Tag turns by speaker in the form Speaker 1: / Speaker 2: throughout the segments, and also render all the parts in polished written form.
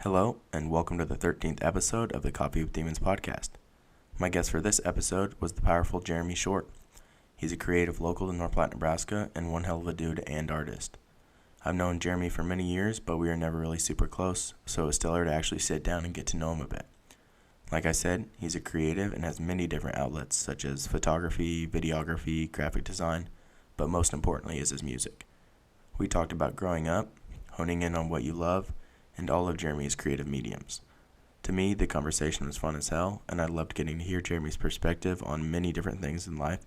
Speaker 1: Hello, and welcome to the 13th episode of the Coffee with Demons podcast. My guest for this episode was the powerful Jeremy Short. He's a creative local to North Platte, Nebraska, and one hell of a dude and artist. I've known Jeremy for many years, but we were never really super close, so it was stellar to actually sit down and get to know him a bit. Like I said, he's a creative and has many different outlets, such as photography, videography, graphic design, but most importantly is his music. We talked about growing up, honing in on what you love, and all of Jeremy's creative mediums. To me, the conversation was fun as hell, and I loved getting to hear Jeremy's perspective on many different things in life,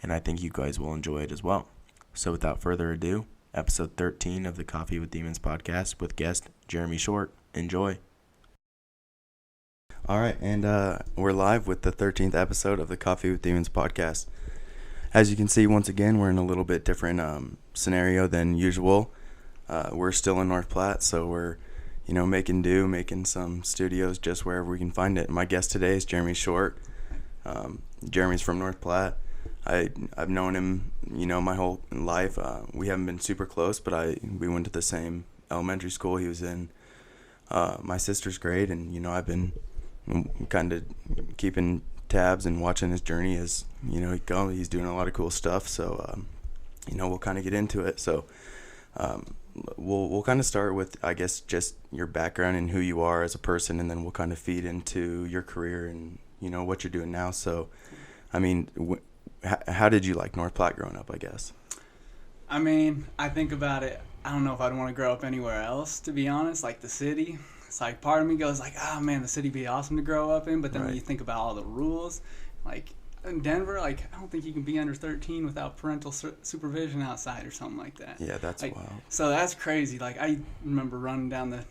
Speaker 1: and I think you guys will enjoy it as well. So without further ado, episode 13 of the Coffee with Demons podcast with guest Jeremy Short. Enjoy. All right, and we're live with the 13th episode of the Coffee with Demons podcast. As you can see, once again, we're in a little bit different scenario than usual. We're still in North Platte, so we're making some studios just wherever we can find it. My guest today is Jeremy Short. Jeremy's from North Platte. I've known him, my whole life. We haven't been super close, but we went to the same elementary school. He was in my sister's grade, and I've been kind of keeping tabs and watching his journey as he's doing a lot of cool stuff. So we'll kind of get into it. So we'll kind of start with, I guess, just your background and who you are as a person, and then we'll kind of feed into your career and what you're doing now. So I mean, how did you like North Platte growing up, I guess?
Speaker 2: I mean, I think about it, I don't know if I'd want to grow up anywhere else, to be honest, like the city. It's like part of me goes like, oh man, the city'd be awesome to grow up in, but then when you think about all the rules, like in Denver, like I don't think you can be under 13 without parental supervision outside or something like that.
Speaker 1: Yeah, that's
Speaker 2: like,
Speaker 1: wild.
Speaker 2: So that's crazy. Like I remember running down the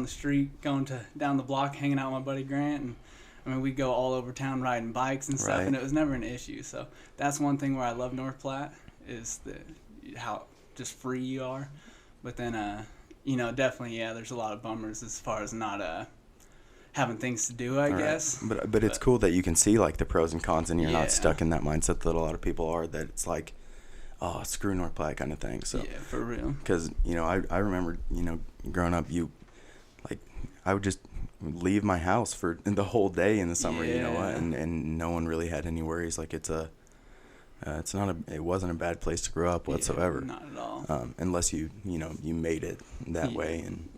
Speaker 2: street, going down the block, hanging out with my buddy Grant, and I mean we'd go all over town riding bikes and stuff, and it was never an issue. So that's one thing where I love North Platte is how just free you are. But then definitely there's a lot of bummers as far as not having things to do, I guess.
Speaker 1: But it's cool that you can see like the pros and cons, and you're not stuck in that mindset that a lot of people are, that it's like, oh, screw North Platte kind of thing. So
Speaker 2: yeah, for real.
Speaker 1: Because I remember growing up, I would just leave my house for the whole day in the summer, and no one really had any worries. Like it wasn't a bad place to grow up whatsoever.
Speaker 2: Not at all.
Speaker 1: Unless you made it that way and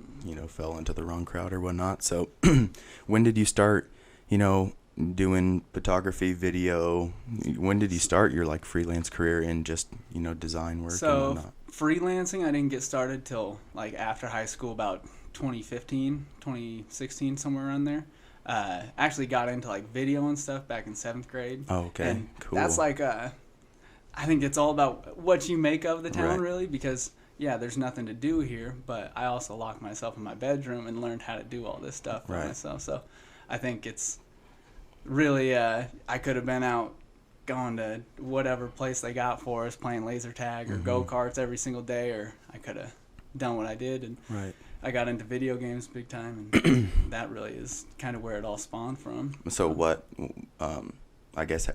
Speaker 1: fell into the wrong crowd or whatnot. So when did you start doing photography, video? When did you start your like freelance career in just design work and whatnot?
Speaker 2: Freelancing, I didn't get started till like after high school, about 2015, 2016, somewhere around there. Actually got into like video and stuff back in 7th grade.
Speaker 1: Oh, okay.
Speaker 2: And
Speaker 1: cool.
Speaker 2: that's like I think it's all about what you make of the town, really, because there's nothing to do here, but I also locked myself in my bedroom and learned how to do all this stuff for myself. So I think it's really I could have been out going to whatever place they got for us, playing laser tag or go-karts every single day, or I could have done what I did, and I got into video games big time, and that really is kind of where it all spawned from.
Speaker 1: So what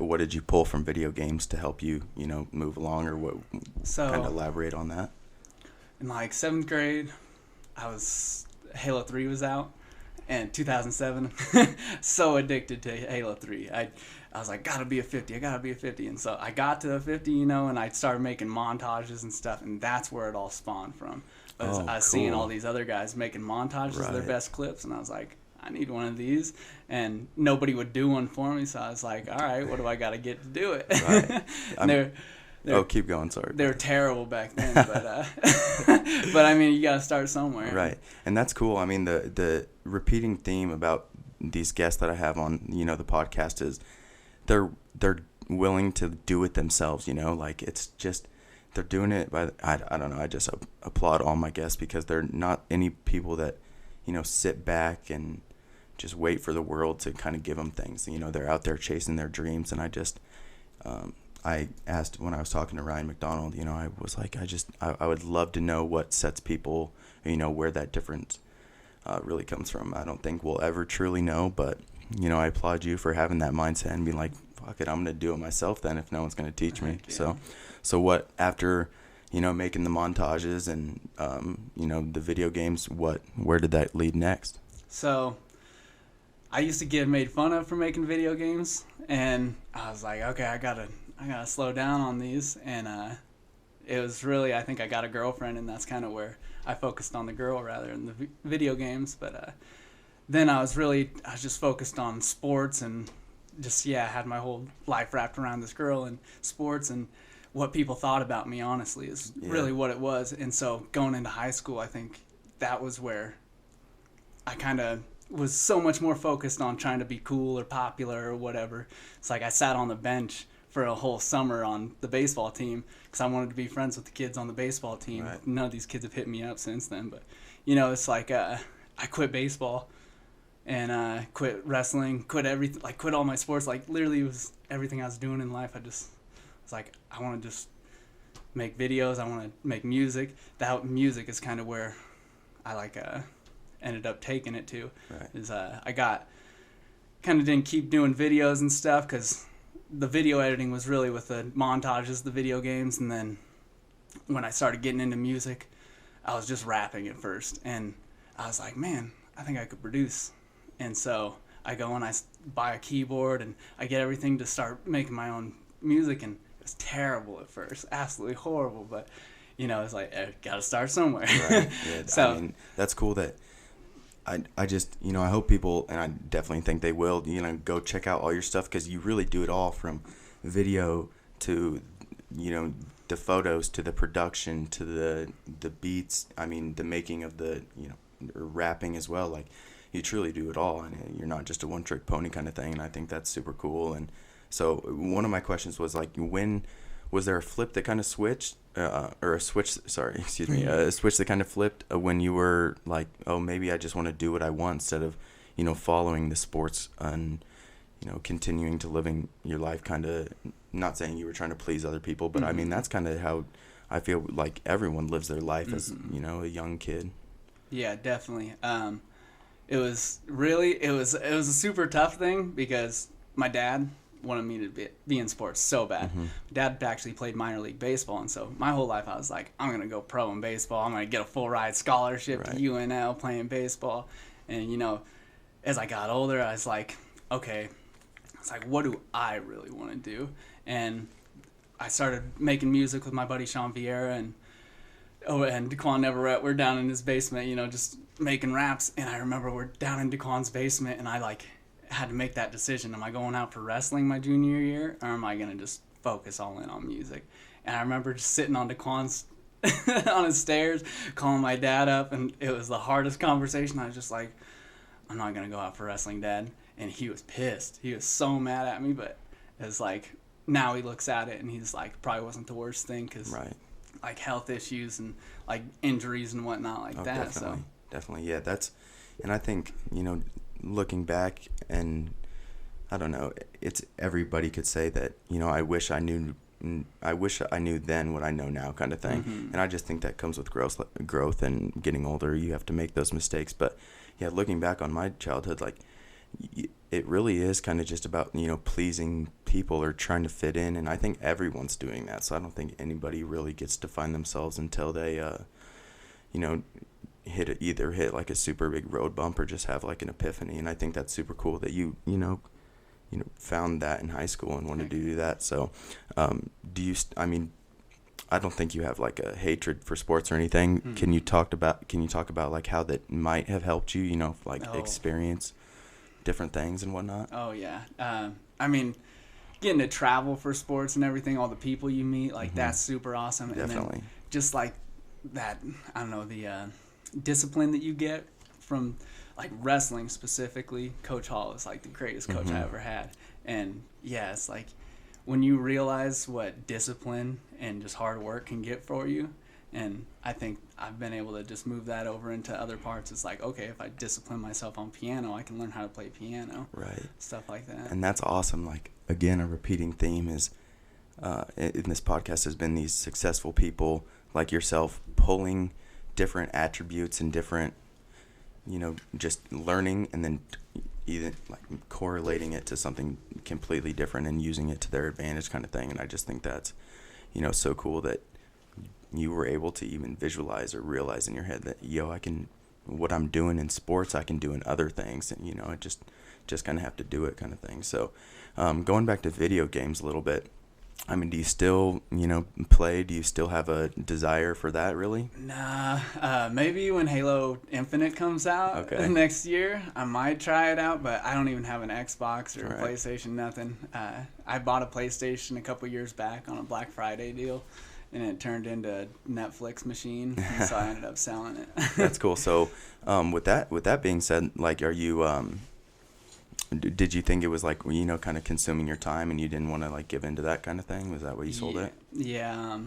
Speaker 1: what did you pull from video games to help you move along, or what? So kind of elaborate on that.
Speaker 2: In like 7th grade, Halo 3 was out, and 2007, so addicted to Halo 3. I was like, gotta be a 50, and so I got to a 50, and I started making montages and stuff, and that's where it all spawned from. I was seeing all these other guys making montages of their best clips, and I was like, I need one of these, and nobody would do one for me, so I was like, all right, what do I gotta get to do it?
Speaker 1: Keep going, sorry.
Speaker 2: They were terrible back then, but I mean, you gotta start somewhere.
Speaker 1: Right, and that's cool. I mean, the repeating theme about these guests that I have on, the podcast is they're willing to do it themselves, like it's just, they're doing it by, I don't know, I just applaud all my guests, because they're not any people that, sit back and just wait for the world to kind of give them things. They're out there chasing their dreams, and I just, I asked when I was talking to Ryan McDonald, I was like, I would love to know what sets people, where that difference really comes from. I don't think we'll ever truly know, but, I applaud you for having that mindset and being like, fuck it, I'm going to do it myself then if no one's going to teach me. So what, after, making the montages and, the video games, where did that lead next?
Speaker 2: So I used to get made fun of for making video games, and I was like, okay, I gotta slow down on these. And it was really, I think I got a girlfriend, and that's kind of where I focused on the girl rather than the video games. But then I was just focused on sports, and just, had my whole life wrapped around this girl and sports, and what people thought about me, honestly, is really what it was. And so going into high school, I think that was where I kind of was so much more focused on trying to be cool or popular or whatever. It's like I sat on the bench for a whole summer on the baseball team because I wanted to be friends with the kids on the baseball team.
Speaker 1: Right.
Speaker 2: None of these kids have hit me up since then, but it's like I quit baseball and quit wrestling, quit everything, like quit all my sports. Like literally, it was everything I was doing in life. I just was like, I want to just make videos. I want to make music. That music is kind of where I ended up taking it to.
Speaker 1: Right.
Speaker 2: Is I didn't keep doing videos and stuff because the video editing was really with the montages, the video games, and then when I started getting into music, I was just rapping at first, and I was like, man, I think I could produce. And so I go and I buy a keyboard and I get everything to start making my own music, and it was terrible at first, absolutely horrible, but it's like, gotta start somewhere.
Speaker 1: Right. Yeah,
Speaker 2: So
Speaker 1: I mean, that's cool that I just, I hope people, and I definitely think they will, go check out all your stuff, because you really do it all, from video to, the photos to the production to the beats. I mean, the making of the, rapping as well. Like, you truly do it all, and you're not just a one-trick pony kind of thing, and I think that's super cool. And so one of my questions was, like, when was there a flip that kind of switched, or a switch that kind of flipped when you were like, oh, maybe I just want to do what I want instead of, following the sports and, continuing to living your life, kind of, not saying you were trying to please other people, but I mean, that's kind of how I feel like everyone lives their life as, a young kid.
Speaker 2: Yeah, definitely. It was a super tough thing because my dad wanted me to be in sports so bad. Dad actually played minor league baseball, and so my whole life I was like, I'm gonna go pro in baseball. I'm gonna get a full ride scholarship to UNL playing baseball. And as I got older, I was like, okay, it's like, what do I really want to do? And I started making music with my buddy Sean Vieira and Daquan Neverett. We're down in his basement, just making raps. And I remember we're down in Daquan's basement, and I had to make that decision. Am I going out for wrestling my junior year, or am I going to just focus all in on music? And I remember just sitting on Daquan's on his stairs, calling my dad up, and it was the hardest conversation. I was just like, I'm not going to go out for wrestling, Dad. And he was pissed. He was so mad at me, but it's like, now he looks at it and he's like, probably wasn't the worst thing, because like health issues and like injuries and whatnot like that.
Speaker 1: Definitely. Yeah, and I think, looking back, and I don't know, it's everybody could say that, I wish I knew then what I know now, kind of thing. And I just think that comes with growth and getting older. You have to make those mistakes. But yeah, looking back on my childhood, like, it really is kind of just about, pleasing people or trying to fit in. And I think everyone's doing that. So I don't think anybody really gets to find themselves until they, hit like a super big road bump or just have like an epiphany. And I think that's super cool that you found that in high school and wanted to do that. So I don't think you have like a hatred for sports or anything. Can you talk about like how that might have helped you, experience different things and whatnot?
Speaker 2: Oh yeah. Getting to travel for sports and everything, all the people you meet, like that's super awesome.
Speaker 1: Definitely.
Speaker 2: And then just like that, I don't know, the discipline that you get from like wrestling specifically. Coach Hall is like the greatest coach I ever had. And yeah, it's like when you realize what discipline and just hard work can get for you. And I think I've been able to just move that over into other parts. It's like, okay, if I discipline myself on piano, I can learn how to play piano. Right. Stuff like that.
Speaker 1: And that's awesome. Like, again, a repeating theme is in this podcast has been these successful people like yourself pulling different attributes and different, just learning and then either like correlating it to something completely different and using it to their advantage, kind of thing. And I just think that's, so cool that you were able to even visualize or realize in your head that, what I'm doing in sports, I can do in other things. And, I just kind of have to do it kind of thing. So going back to video games a little bit, I mean, do you still, play? Do you still have a desire for that, really?
Speaker 2: Nah, maybe when Halo Infinite comes out next year, I might try it out, but I don't even have an Xbox or a PlayStation, nothing. I bought a PlayStation a couple years back on a Black Friday deal, and it turned into a Netflix machine, and so I ended up selling it.
Speaker 1: That's cool. So with that being said, like, are you... did you think it was like, kind of consuming your time and you didn't want to like give into that kind of thing? Was that why you sold it?
Speaker 2: Yeah.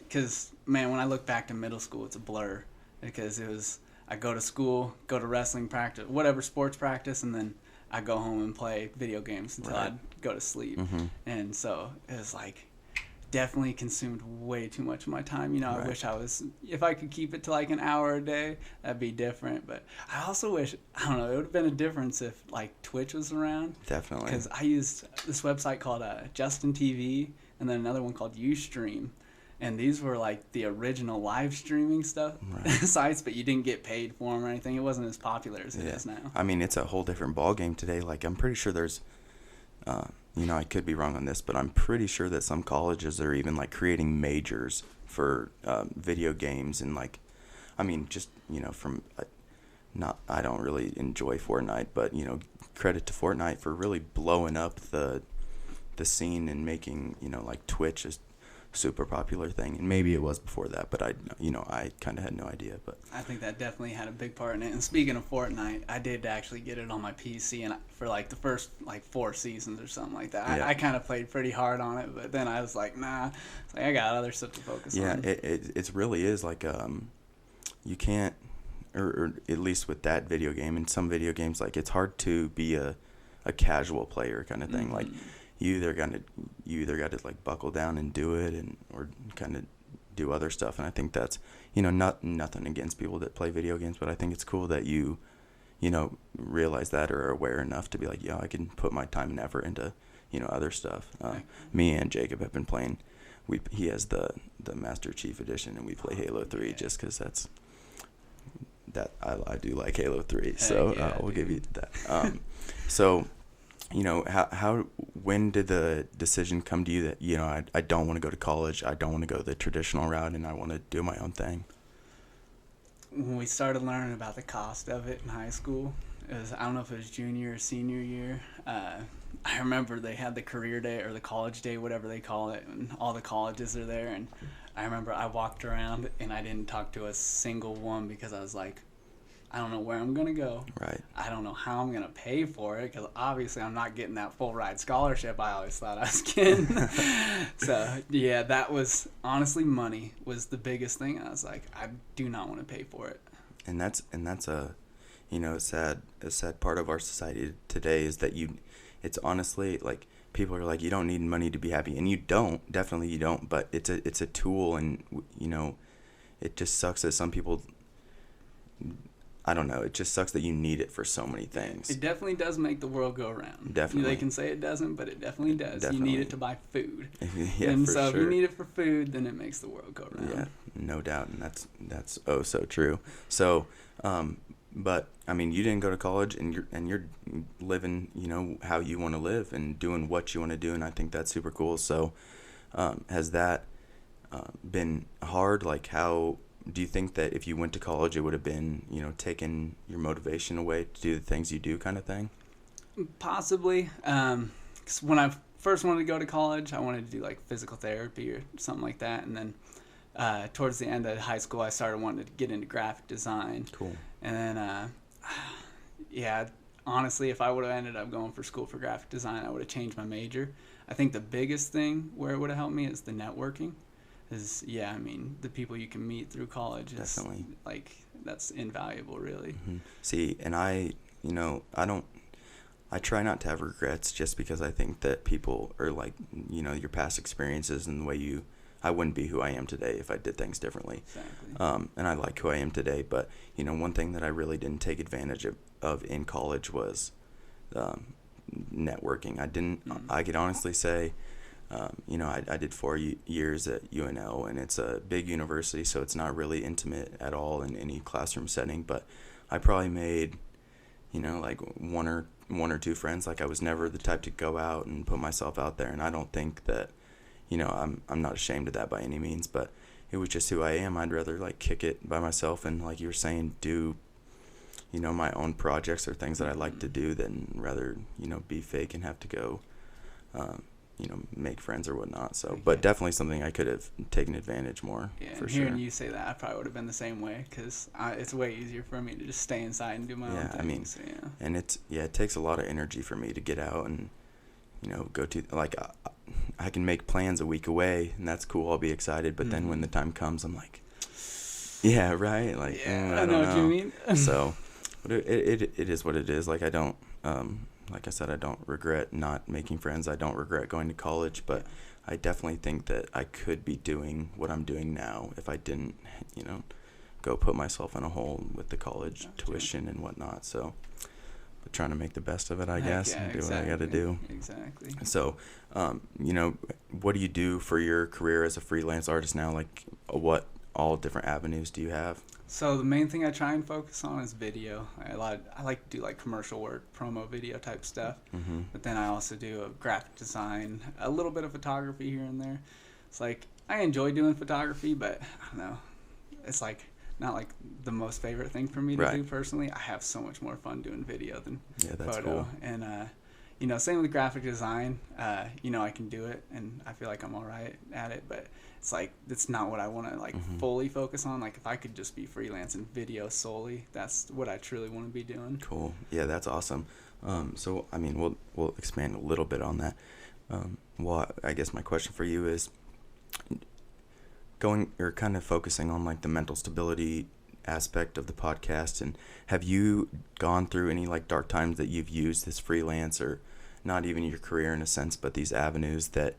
Speaker 2: Because, man, when I look back to middle school, it's a blur. Because I go to school, go to wrestling practice, whatever sports practice, and then I go home and play video games until I'd go to sleep. Mm-hmm. And so it was like, definitely consumed way too much of my time. I wish if I could keep it to like an hour a day, that'd be different. But I also wish, I don't know, it would have been a difference if like Twitch was around.
Speaker 1: Definitely.
Speaker 2: Because I used this website called Justin TV, and then another one called Ustream. And these were like the original live streaming stuff sites, but you didn't get paid for them or anything. It wasn't as popular as it is now.
Speaker 1: I mean, it's a whole different ball game today. Like, I'm pretty sure there's... I could be wrong on this, but I'm pretty sure that some colleges are even like creating majors for video games, and like, I mean, just from I don't really enjoy Fortnite, but credit to Fortnite for really blowing up the scene and making like Twitch a super popular thing. And maybe it was before that, but I kind of had no idea. But
Speaker 2: I think that definitely had a big part in it. And speaking of Fortnite, I did actually get it on my PC, and for like the first like 4 seasons or something like that. I kind of played pretty hard on it, but then I was like, nah, it's like I got other stuff to focus on.
Speaker 1: Yeah, it really is like you can't, or at least with that video game and some video games, like it's hard to be a casual player kind of thing. Mm-hmm. Like you either got to like buckle down and do it, or kind of do other stuff. And I think that's nothing against people that play video games, but I think it's cool that you realize that or are aware enough to be like, I can put my time and effort into other stuff. Me and Jacob have been playing. He has the Master Chief Edition, and we play Halo 3 just because I do like Halo 3. So we'll give you that. So. When did the decision come to you that, I don't want to go to college, I don't want to go the traditional route, and I want to do my own thing?
Speaker 2: When we started learning about the cost of it in high school, I don't know if it was junior or senior year, I remember they had the career day or the college day, whatever they call it, and all the colleges are there, and I remember I walked around and I didn't talk to a single one because I was like, I don't know where I'm going to go. Right. I don't know how I'm going to pay for it because obviously I'm not getting that full ride scholarship I always thought I was getting. So, yeah, that was honestly money was the biggest thing. I was like, I do not want to pay for it.
Speaker 1: And that's a sad part of our society today is that it's honestly like people are like, you don't need money to be happy. And you definitely you don't, but it's a tool, and it just sucks that some people, I don't know. It just sucks that you need it for so many things.
Speaker 2: It definitely does make the world go around.
Speaker 1: Definitely.
Speaker 2: They can say it doesn't, but it definitely does.
Speaker 1: Definitely.
Speaker 2: You need it to buy food.
Speaker 1: Yeah,
Speaker 2: and
Speaker 1: for
Speaker 2: so
Speaker 1: sure.
Speaker 2: if you need it for food, then it makes the world go round.
Speaker 1: Yeah, no doubt. And that's oh so true. So, but I mean, you didn't go to college, and you're living, how you want to live and doing what you want to do, and I think that's super cool. So, has that been hard? Like, how do you think that if you went to college, it would have been, taking your motivation away to do the things you do, kind of thing?
Speaker 2: Possibly. 'Cause when I first wanted to go to college, I wanted to do like physical therapy or something like that, and then towards the end of high school, I started wanting to get into graphic design.
Speaker 1: Cool.
Speaker 2: And then, honestly, if I would have ended up going for school for graphic design, I would have changed my major. I think the biggest thing where it would have helped me is the networking. The people you can meet through college is
Speaker 1: definitely
Speaker 2: like that's invaluable, really.
Speaker 1: Mm-hmm. See, and I try not to have regrets just because I think that people are like, your past experiences and the way I wouldn't be who I am today if I did things differently.
Speaker 2: Exactly.
Speaker 1: And I like who I am today, but one thing that I really didn't take advantage of in college was networking. I could honestly say You know, I did 4 years at UNL, and it's a big university, so it's not really intimate at all in any classroom setting. But I probably made, you know, like one or two friends. Like, I was never the type to go out and put myself out there, and I don't think that, you know, I'm not ashamed of that by any means, but it was just who I am. I'd rather like kick it by myself and, like you were saying, do, you know, my own projects or things that I like to do than rather, you know, be fake and have to go, you know, make friends or whatnot. So, but definitely something I could have taken advantage more.
Speaker 2: Yeah,
Speaker 1: for
Speaker 2: and
Speaker 1: sure.
Speaker 2: hearing you say that, I probably would have been the same way, because it's way easier for me to just stay inside and do my own things.
Speaker 1: I mean, and it takes a lot of energy for me to get out and, you know, go to, like, I can make plans a week away, and that's cool. I'll be excited, but then when the time comes, I'm like, yeah, right, like, I know
Speaker 2: what you mean.
Speaker 1: So, but it is what it is. Like, I don't, like I said, I don't regret not making friends. I don't regret going to college, but I definitely think that I could be doing what I'm doing now if I didn't, you know, go put myself in a hole with the college tuition and whatnot. So, but trying to make the best of it, I guess, and do what I got to do.
Speaker 2: Exactly.
Speaker 1: So, you know, what do you do for your career as a freelance artist now? Like, what all different avenues do you have?
Speaker 2: So the main thing I try and focus on is video. I like to do like commercial work, promo video type stuff.
Speaker 1: Mm-hmm.
Speaker 2: But then I also do a graphic design, a little bit of photography here and there. It's like I enjoy doing photography, but I don't know. It's like not like the most favorite thing for me to do personally. I have so much more fun doing video than photo. Cool. And you know, same with graphic design. You know, I can do it, and I feel like I'm all right at it, but it's like it's not what I want to like fully focus on. Like, if I could just be freelance and video solely, that's what I truly want to be doing.
Speaker 1: Cool. Yeah, that's awesome. So I mean, we'll expand a little bit on that. Well, I guess my question for you is going or kind of focusing on like the mental stability aspect of the podcast, and have you gone through any like dark times that you've used this freelance, or not even your career in a sense, but these avenues that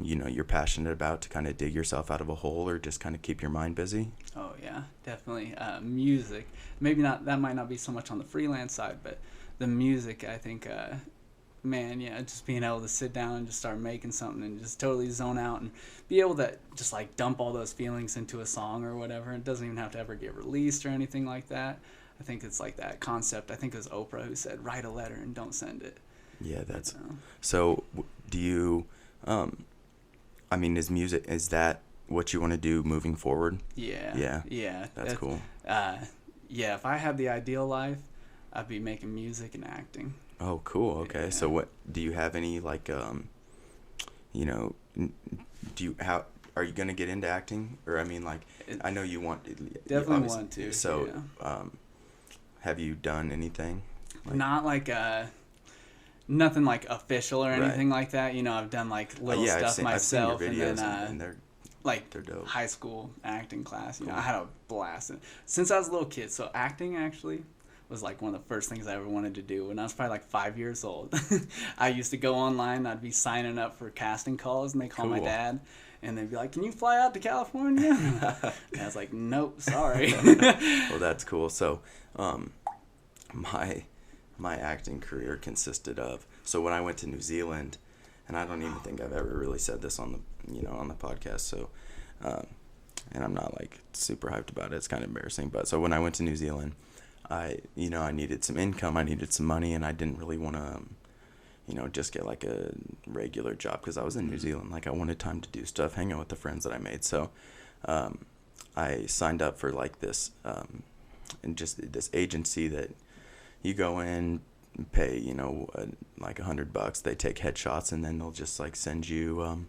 Speaker 1: you know, you're passionate about to kind of dig yourself out of a hole or just kind of keep your mind busy?
Speaker 2: Oh yeah, definitely. Music, maybe not, that might not be so much on the freelance side, but the music, I think, man, yeah, just being able to sit down and just start making something and just totally zone out and be able to just like dump all those feelings into a song or whatever. It doesn't even have to ever get released or anything like that. I think it's like that concept. I think it was Oprah who said, write a letter and don't send it. Yeah,
Speaker 1: that's so. Do you I mean, is that what you want to do moving forward?
Speaker 2: Yeah.
Speaker 1: That's cool.
Speaker 2: Yeah, if I had the ideal life, I'd be making music and acting.
Speaker 1: Oh, cool. Okay. Yeah. So what do you have any like you know, are you going to get into acting? Or I mean, like, I know you want,
Speaker 2: definitely want to.
Speaker 1: So have you done anything?
Speaker 2: Not like nothing like official or anything like that. You know, I've done like little stuff myself,
Speaker 1: I've seen your videos, and they're
Speaker 2: like
Speaker 1: they're dope.
Speaker 2: High school acting class. You know, I had a blast since I was a little kid. So acting actually was like one of the first things I ever wanted to do when I was probably like 5 years old. I used to go online. I'd be signing up for casting calls, and they call my dad. And they'd be like, can you fly out to California? And I was like, nope, sorry.
Speaker 1: Well, that's cool. So my acting career consisted of, so when I went to New Zealand, and I don't even think I've ever really said this on the podcast, so and I'm not like super hyped about it, it's kind of embarrassing, but so when I went to New Zealand, I needed some income, I needed some money, and I didn't really want to just get like a regular job because I was in New Zealand. Like, I wanted time to do stuff, hang out with the friends that I made. So I signed up for like this and just this agency that you go in, pay like $100. They take headshots, and then they'll just like send you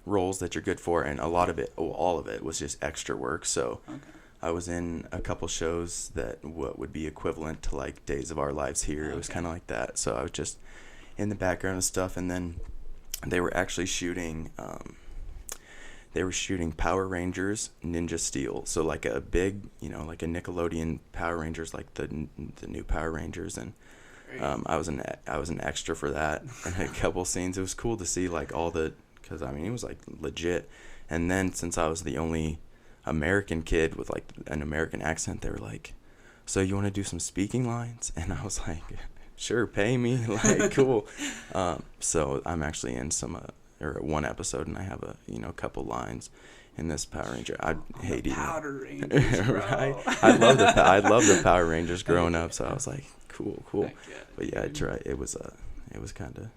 Speaker 1: roles that you're good for. And all of it was just extra work. So I was in a couple shows that what would be equivalent to like Days of Our Lives here. It was kind of like that. So I was just in the background and stuff, and then they were actually shooting Power Rangers Ninja Steel, so like a big like a Nickelodeon Power Rangers, like the new Power Rangers, and I was an extra for that, and a couple scenes. It was cool to see like all the, because I mean it was like legit. And then since I was the only American kid with like an American accent, they were like, so you want to do some speaking lines? And I was like, sure, pay me, like, cool. So I'm actually in some or one episode, and I have a couple lines in this Power Ranger. I hate even
Speaker 2: Powder Rangers, bro.
Speaker 1: right. I love the Power Rangers growing up, so I was like, cool. But yeah, I tried. It was kind of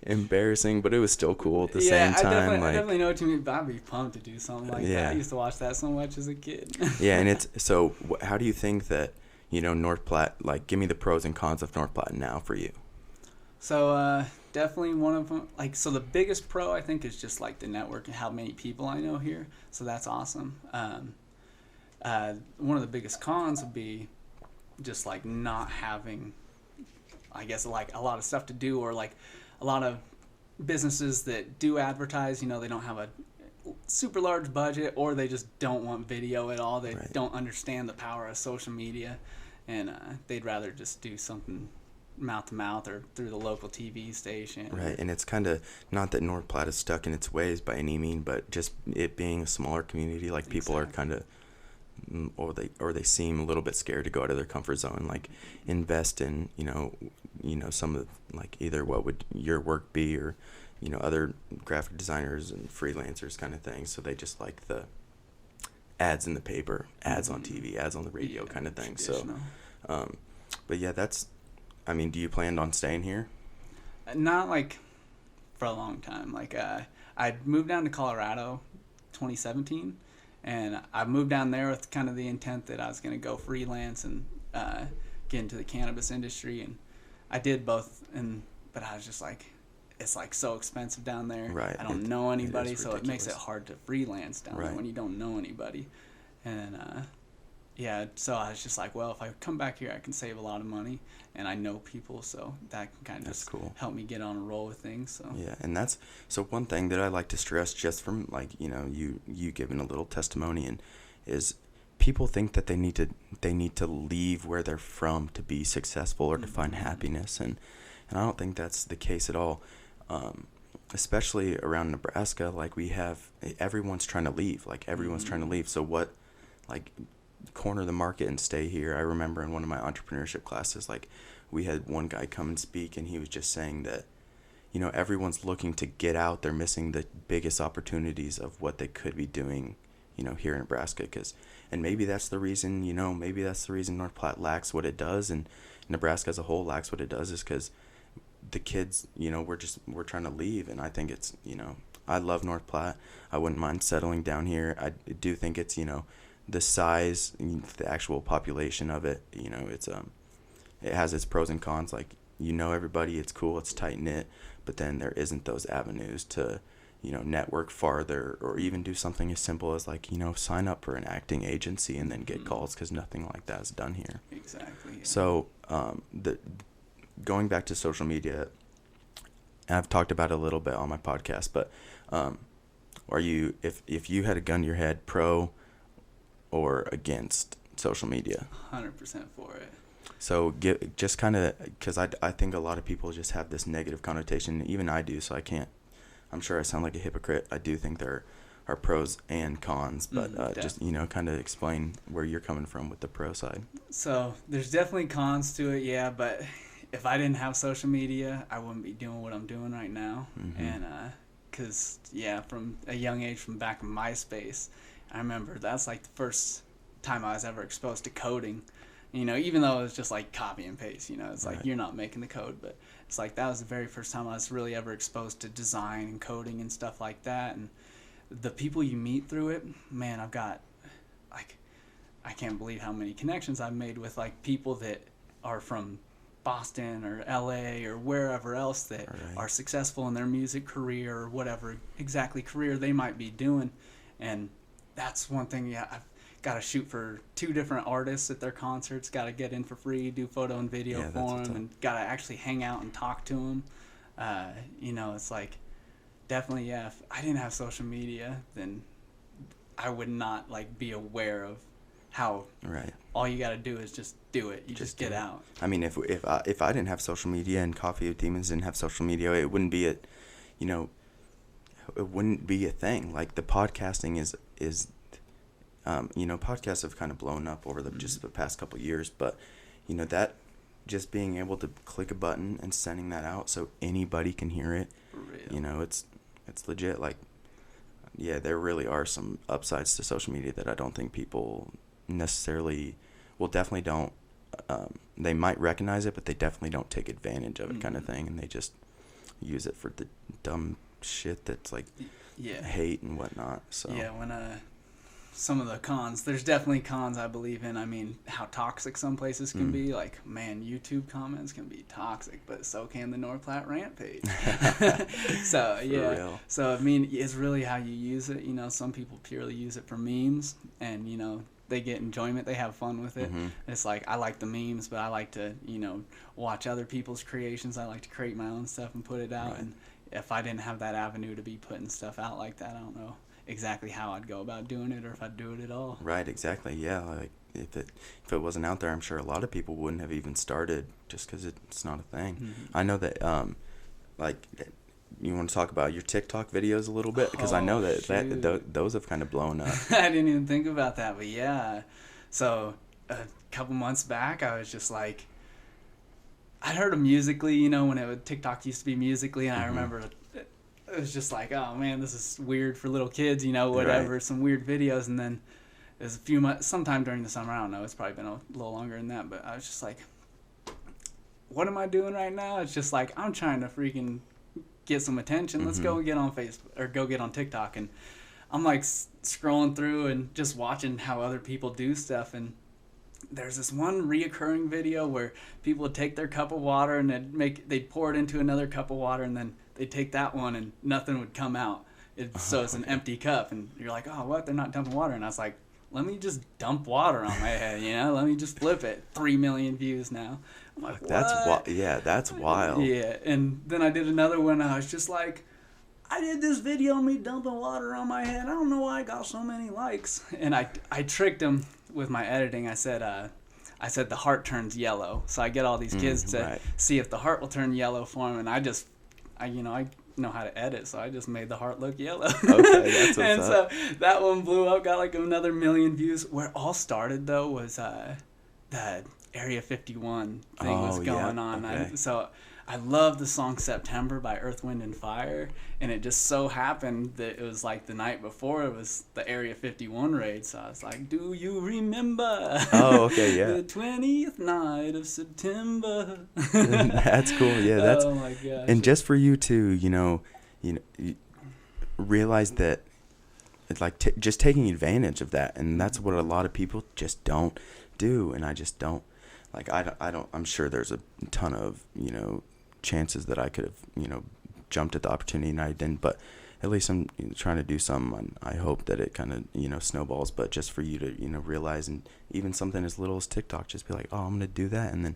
Speaker 1: embarrassing, but it was still cool at the same time.
Speaker 2: I definitely know what you mean. But I'd be pumped to do something like that. I used to watch that so much as a kid.
Speaker 1: Yeah, and it's so. How do you think that North Platte? Like, give me the pros and cons of North Platte now for you.
Speaker 2: So definitely one of them. Like, so the biggest pro I think is just like the network and how many people I know here. So that's awesome. One of the biggest cons would be just like not having, I guess, like a lot of stuff to do, or like a lot of businesses that do advertise, they don't have a super large budget, or they just don't want video at all. They don't understand the power of social media, and they'd rather just do something mouth to mouth or through the local TV station.
Speaker 1: Right, and it's kind of not that North Platte is stuck in its ways by any mean, but just it being a smaller community, like people are kind of, or they seem a little bit scared to go out of their comfort zone, like invest in some of like either what would your work be, or other graphic designers and freelancers kind of thing. So they just like the ads in the paper, ads on TV, ads on the radio kind of thing. So but yeah, do you plan on staying here?
Speaker 2: Not like for a long time. Like I moved down to Colorado 2017, and I moved down there with kind of the intent that I was going to go freelance and get into the cannabis industry, and I did both. But I was just like, it's like so expensive down there.
Speaker 1: Right.
Speaker 2: I don't know anybody, so it makes it hard to freelance down there when you don't know anybody. And so I was just like, well, if I come back here, I can save a lot of money, and I know people, so that can kind of just help me get on a roll with things. So
Speaker 1: yeah, and that's one thing that I like to stress, just from like you giving a little testimony, and is people think that they need to leave where they're from to be successful or to find happiness, and I don't think that's the case at all. Especially around Nebraska, like everyone's trying to leave. Like everyone's trying to leave. So what, like, corner the market and stay here? I remember in one of my entrepreneurship classes, like, we had one guy come and speak, and he was just saying that, everyone's looking to get out. They're missing the biggest opportunities of what they could be doing, here in Nebraska. And maybe that's the reason, North Platte lacks what it does, and Nebraska as a whole lacks what it does, is because the kids, we're trying to leave. And I think it's, I love North Platte. I wouldn't mind settling down here. I do think it's, the size, the actual population of it, it's it has its pros and cons. Like, everybody, it's cool, it's tight knit, but then there isn't those avenues to, network farther, or even do something as simple as like, sign up for an acting agency and then get calls, because nothing like that is done here.
Speaker 2: Exactly. Yeah.
Speaker 1: So going back to social media, I've talked about it a little bit on my podcast, but are you, if you had a gun to your head, pro or against social media?
Speaker 2: 100% for it.
Speaker 1: So just kind of, because I think a lot of people just have this negative connotation, even I do, so I'm sure I sound like a hypocrite. I do think there are pros and cons, but just, kind of explain where you're coming from with the pro side. So
Speaker 2: there's definitely cons to it, yeah, but if I didn't have social media, I wouldn't be doing what I'm doing right now. And because, from a young age, from back in MySpace, I remember that's like the first time I was ever exposed to coding, even though it was just like copy and paste, it's like you're not making the code, but it's like that was the very first time I was really ever exposed to design and coding and stuff like that. And the people you meet through it, man, I've got, like, I can't believe how many connections I've made with like people that are from Boston or LA or wherever else that are successful in their music career, or whatever exactly career they might be doing. And that's one thing, I've got to shoot for 2 different artists at their concerts, got to get in for free, do photo and video for them, and got to actually hang out and talk to them. It's like, definitely, if I didn't have social media, then I would not like be aware of how all you got to do is just do it. You just get out. I mean, if I didn't have social media and Coffee with Demons didn't have social media, it wouldn't be it wouldn't be a thing. Like, the podcasting is podcasts have kind of blown up over just the past couple of years, but that just being able to click a button and sending that out so anybody can hear it, it's
Speaker 1: it's legit. Like, yeah, there really are some upsides to social media that I don't think people necessarily, well, definitely don't. They might recognize it, but they definitely don't take advantage of it, kind of thing, and they just use it for the dumb shit that's like hate and whatnot. So
Speaker 2: yeah, when some of the cons, there's definitely cons I believe in. I mean, how toxic some places can be. Like, man, YouTube comments can be toxic, but so can the North Platte rant page. So yeah,
Speaker 1: real.
Speaker 2: so I mean, it's really how you use it. You know, some people purely use it for memes, and you know, they get enjoyment, they have fun with it. It's like, I like the memes, but I like to, you know, watch other people's creations. I like to create my own stuff and put it out. And if I didn't have that avenue to be putting stuff out like that, I don't know exactly how I'd go about doing it, or if I'd do it at all.
Speaker 1: Right, exactly. Yeah, like if it wasn't out there, I'm sure a lot of people wouldn't have even started, just because it's not a thing. I know that like, you want to talk about your TikTok videos a little bit, because I know that those have kind of blown up.
Speaker 2: I didn't even think about that, but yeah. So a couple months back, I was just like, I'd heard of Musically, you know, when TikTok used to be Musically, and I remember it was just like, oh man, this is weird for little kids, you know, whatever, some weird videos. And then it was a few months, sometime during the summer, I don't know, it's probably been a little longer than that, but I was just like, what am I doing right now? It's just like, I'm trying to freaking get some attention. Let's go get on Facebook, or go get on TikTok. And I'm like scrolling through and just watching how other people do stuff, and there's this one reoccurring video where people would take their cup of water and they'd pour it into another cup of water, and then they'd take that one and nothing would come out. So it's an empty cup, and you're like, oh, what? They're not dumping water. And I was like, let me just dump water on my head, you know? Let me just flip it. 3 million views now. I'm like, what?
Speaker 1: That's wild.
Speaker 2: Yeah, and then I did another one. I was just like, I did this video of me dumping water on my head. I don't know why I got so many likes. And I tricked him with my editing. I said the heart turns yellow. So I get all these kids to see if the heart will turn yellow for them. And I know how to edit, so I just made the heart look yellow.
Speaker 1: Okay, that's what's
Speaker 2: and
Speaker 1: up.
Speaker 2: So that one blew up, got like another 1 million views. Where it all started, though, was the Area 51 thing was going on.
Speaker 1: Okay.
Speaker 2: So I love the song September by Earth, Wind, and Fire, and it just so happened that it was like the night before it was the Area 51 raid, so I was like, do you remember the 20th night of September?
Speaker 1: That's cool. Yeah, that's,
Speaker 2: oh my gosh.
Speaker 1: And just for you to, you realize that it's like just taking advantage of that, and that's what a lot of people just don't do, and I just don't. Like, I'm sure there's a ton of, chances that I could have, jumped at the opportunity and I didn't, but at least I'm trying to do something, and I hope that it kind of, snowballs. But just for you to, realize, and even something as little as TikTok, just be like, oh, I'm going to do that. And then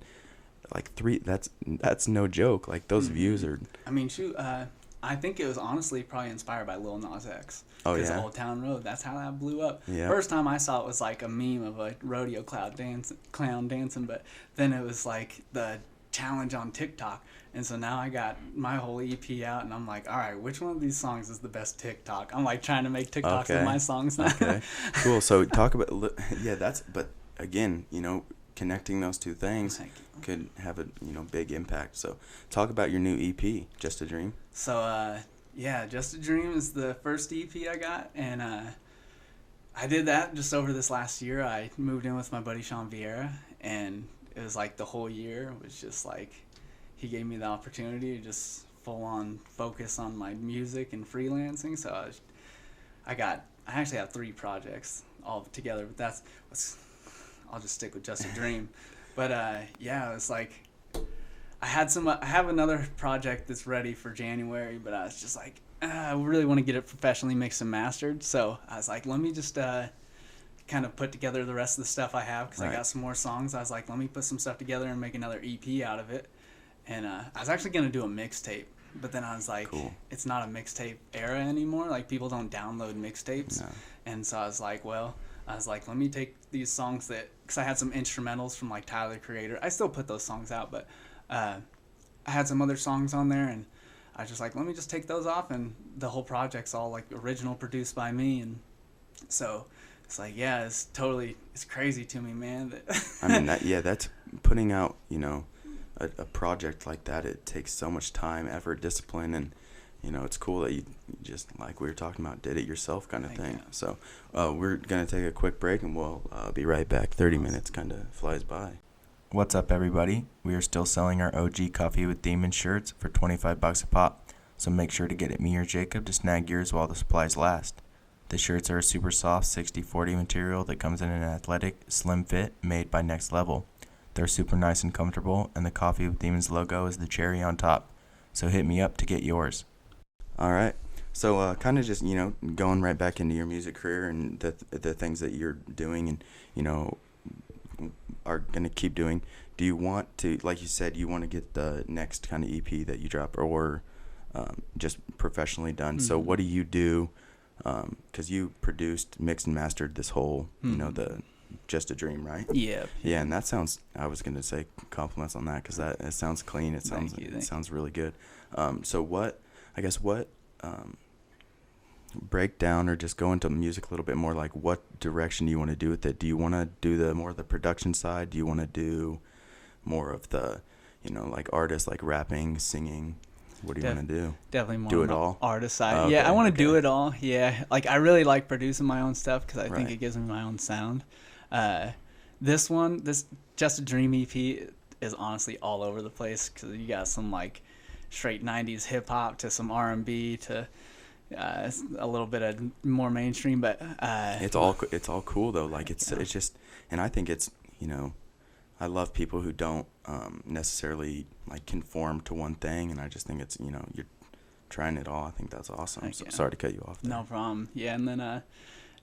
Speaker 1: like that's no joke. Like, those views are,
Speaker 2: I mean, shoot, I think it was honestly probably inspired by Lil Nas X.
Speaker 1: Oh, yeah?
Speaker 2: Because Old Town Road, that's how that blew up.
Speaker 1: Yeah.
Speaker 2: First time I saw it was like a meme of a rodeo clown dancing, but then it was like the challenge on TikTok. And so now I got my whole EP out, and I'm like, all right, which one of these songs is the best TikTok? I'm like trying to make TikToks of my songs now.
Speaker 1: Okay, cool. So talk about, but again, connecting those two things could have a big impact. So talk about your new EP, Just a Dream.
Speaker 2: So Just a Dream is the first EP I got, and I did that just over this last year. I moved in with my buddy Sean Vieira, and it was like the whole year was just like, he gave me the opportunity to just full on focus on my music and freelancing. So I actually have 3 projects all together, but I'll just stick with Just a Dream. But it's like, I have another project that's ready for January, but I was just like, I really want to get it professionally mixed and mastered. So I was like, let me just kind of put together the rest of the stuff I have, because I got some more songs. I was like, let me put some stuff together and make another EP out of it. And I was actually going to do a mixtape, but then I was like, It's not a mixtape era anymore. Like, people don't download mixtapes. No. And so I was like, let me take these songs because I had some instrumentals from like Tyler, the Creator. I still put those songs out, but I had some other songs on there, and I was just like, let me just take those off, and the whole project's all like original, produced by me. And so it's like, it's crazy to me, man.
Speaker 1: I mean, that's putting out, a project like that. It takes so much time, effort, discipline, and it's cool that you just, like we were talking about, did it yourself kind of thing.
Speaker 2: Yeah.
Speaker 1: So we're going to take a quick break, and we'll be right back. 30 minutes kind of flies by. What's up, everybody? We are still selling our OG Coffee with Demons shirts for $25 a pop, so make sure to get it me or Jacob to snag yours while the supplies last. The shirts are a super soft 60/40 material that comes in an athletic, slim fit made by Next Level. They're super nice and comfortable, and the Coffee with Demons logo is the cherry on top. So hit me up to get yours. All right. So kind of just, going right back into your music career and the things that you're doing and, are going to keep doing. Do you want to, like you said, you want to get the next kind of EP that you drop or just professionally done? Mm-hmm. So what do you do? Because you produced, mixed, and mastered this whole, the Just a Dream, right?
Speaker 2: Yeah.
Speaker 1: Yeah, and that sounds, I was going to say compliments on that because it sounds clean. It sounds really good. So what break down or just go into music a little bit more, like what direction do you want to do with it? Do you want to do more of the production side? Do you want to do more of the, like artists, like rapping, singing? What do you want to do?
Speaker 2: Definitely more
Speaker 1: do
Speaker 2: on
Speaker 1: it all?
Speaker 2: Artist side.
Speaker 1: Okay,
Speaker 2: yeah, I want to do it all. Yeah, like I really like producing my own stuff because I think it gives me my own sound. This Just a Dream EP is honestly all over the place because you got some like straight 90s hip hop to some R&B to a little bit of more mainstream, but
Speaker 1: it's all cool though. Like it's just, and I think it's, I love people who don't necessarily like conform to one thing, and I just think it's, you're trying it all. I think that's awesome. So, sorry to cut you off there.
Speaker 2: No problem. Yeah, and then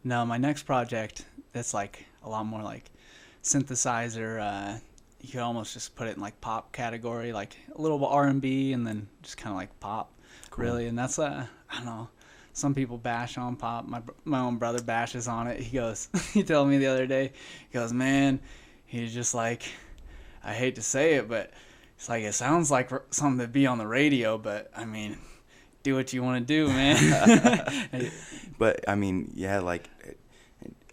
Speaker 2: no, my next project, that's like a lot more like synthesizer. You could almost just put it in like pop category, like a little R&B, and then just kind of like pop, cool. Really. And that's I don't know. Some people bash on pop. My own brother bashes on it. He told me the other day, he goes, man, he's just like, I hate to say it, but it's like it sounds like something to be on the radio, but I mean, do what you want to do, man.
Speaker 1: But I mean, yeah, like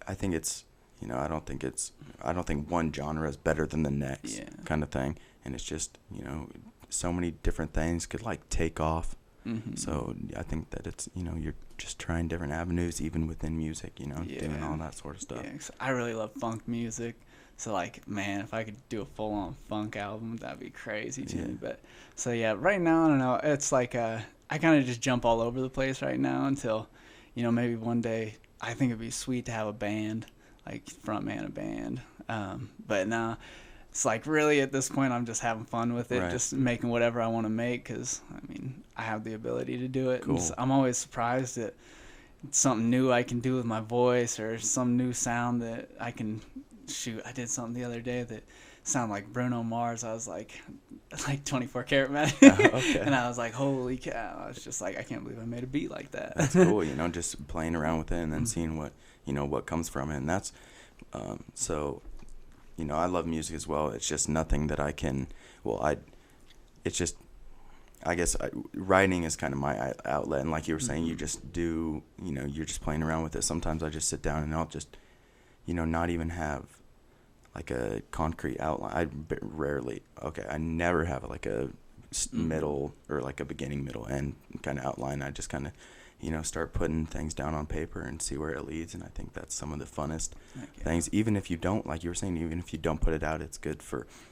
Speaker 1: I think it's, I don't think one genre is better than the next, kind of thing. And it's just, so many different things could like take off. Mm-hmm. So I think that it's, you're just trying different avenues even within music, doing all that sort of stuff.
Speaker 2: Yeah, 'cause I really love funk music. So like, man, if I could do a full-on funk album, that'd be crazy to me. But so yeah, right now, I don't know. It's like I kind of just jump all over the place right now until, maybe one day I think it'd be sweet to have a band, like frontman a band. But now it's like really at this point I'm just having fun with it, just making whatever I want to make because, I mean, I have the ability to do it. Cool. And I'm always surprised at something new I can do with my voice or some new sound that I can shoot. I did something the other day that sounded like Bruno Mars. I was like 24 Karat Magic. Okay. And I was like, holy cow. I was just like, I can't believe I made a beat like that.
Speaker 1: That's cool, just playing around with it and then seeing what, what comes from it. And that's, so, I love music as well. It's just nothing that I can, it's just, I guess writing is kind of my outlet. And like you were saying, you just do, you're just playing around with it. Sometimes I just sit down and I'll just, not even have like a concrete outline. I never have like a middle or like a beginning, middle, end kind of outline. I just kind of, start putting things down on paper and see where it leads. And I think that's some of the funnest things. Even if you don't, like you were saying, even if you don't put it out, it's good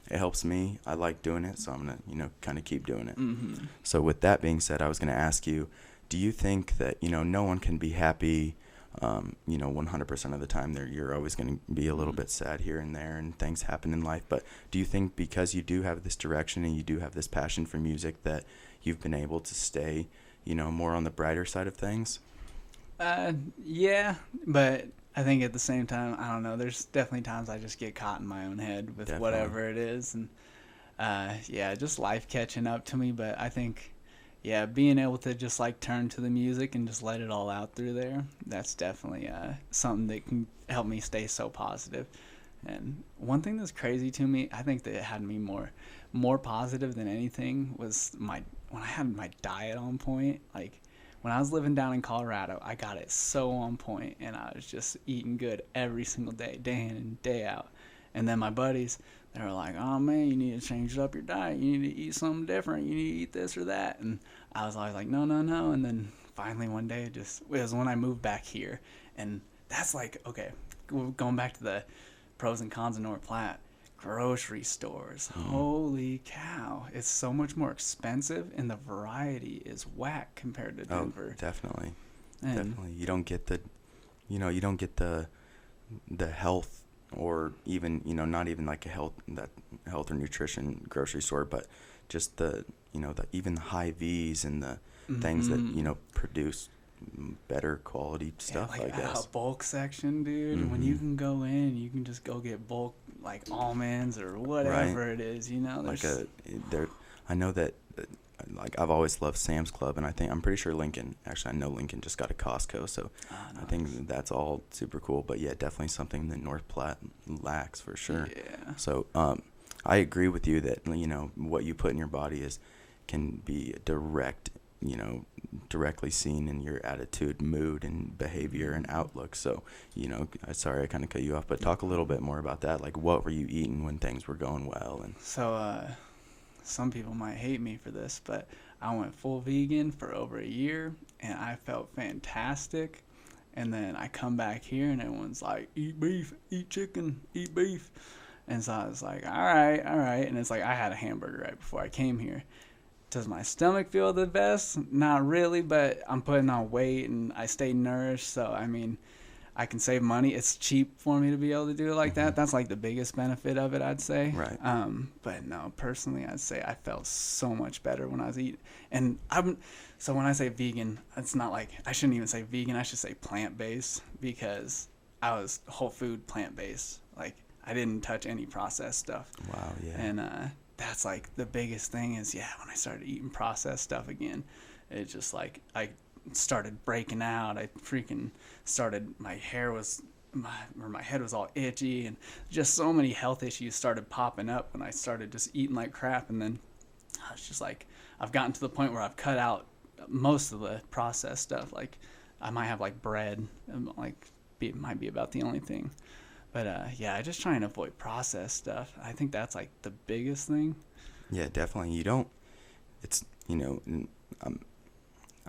Speaker 1: it helps me. I like doing it. So I'm going to, kind of keep doing it. Mm-hmm. So with that being said, I was going to ask you, do you think that, no one can be happy 100% of the time? You're always going to be a little bit sad here and there, and things happen in life. But do you think because you do have this direction and you do have this passion for music that you've been able to stay, more on the brighter side of things?
Speaker 2: Yeah, but I think at the same time, I don't know. There's definitely times I just get caught in my own head with whatever it is, and just life catching up to me. But I think, being able to just like turn to the music and just let it all out through there, that's definitely something that can help me stay so positive. And one thing that's crazy to me, I think that it had me more positive than anything was when I had my diet on point. Like when I was living down in Colorado, I got it so on point, and I was just eating good every single day, day in and day out. And then my buddies, they were like, oh man, you need to change up your diet. You need to eat something different. You need to eat this or that. And I was always like, no. And then finally one day it was when I moved back here. And that's like, okay, going back to the pros and cons of North Platte. Grocery stores, holy cow, it's so much more expensive, and the variety is whack compared to Denver.
Speaker 1: Definitely. You don't get the health, or even, not even like a health or nutrition grocery store, but just even the high V's and the things that produce better quality stuff.
Speaker 2: Like
Speaker 1: I guess
Speaker 2: a bulk section, dude. When you can go in, you can just go get bulk, like almonds or whatever it is.
Speaker 1: I know that like I've always loved Sam's Club, and I'm pretty sure Lincoln. Actually, I know Lincoln just got a Costco, so nice. I think that's all super cool. But yeah, definitely something that North Platte lacks for sure.
Speaker 2: Yeah.
Speaker 1: So I agree with you that what you put in your body can be directly seen in your attitude, mood, and behavior and outlook. So sorry I kind of cut you off, but talk a little bit more about that. Like, what were you eating when things were going well? And
Speaker 2: so some people might hate me for this, but I went full vegan for over a year, and I felt fantastic. And then I come back here, and everyone's like, eat beef, eat chicken, eat beef. And so I was like, all right. And it's like I had a hamburger right before I came here. Does my stomach feel the best? Not really, but I'm putting on weight, and I stay nourished. So, I mean, I can save money. It's cheap for me to be able to do it like that. That's like the biggest benefit of it, I'd say.
Speaker 1: Right.
Speaker 2: But no, personally, I'd say I felt so much better when I was eating. And so when I say vegan, it's not like, I shouldn't even say vegan. I should say plant-based, because I was whole food plant-based. Like, I didn't touch any processed stuff.
Speaker 1: Wow, yeah.
Speaker 2: And that's like the biggest thing is, when I started eating processed stuff again, it's just like I started breaking out. I freaking started, my head was all itchy, and just so many health issues started popping up when I started just eating like crap. And then I was just like, I've gotten to the point where I've cut out most of the processed stuff. Like, I might have like bread, and it might be about the only thing. But I just try and avoid processed stuff. I think that's like the biggest thing.
Speaker 1: Yeah, definitely.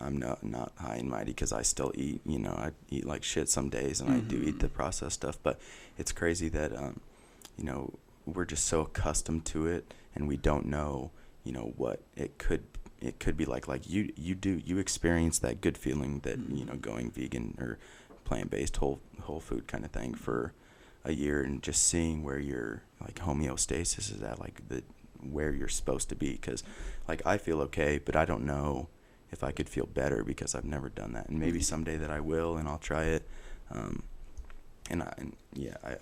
Speaker 1: I'm not high and mighty, because I still eat. I eat like shit some days, and I do eat the processed stuff. But it's crazy that we're just so accustomed to it, and we don't know what it could be like. Like you experience that good feeling that going vegan or plant-based whole food kind of thing for a year, and just seeing where your like homeostasis is at, like where you're supposed to be. Because like I feel okay, but I don't know if I could feel better, because I've never done that. And maybe someday that I will, and I'll try it. I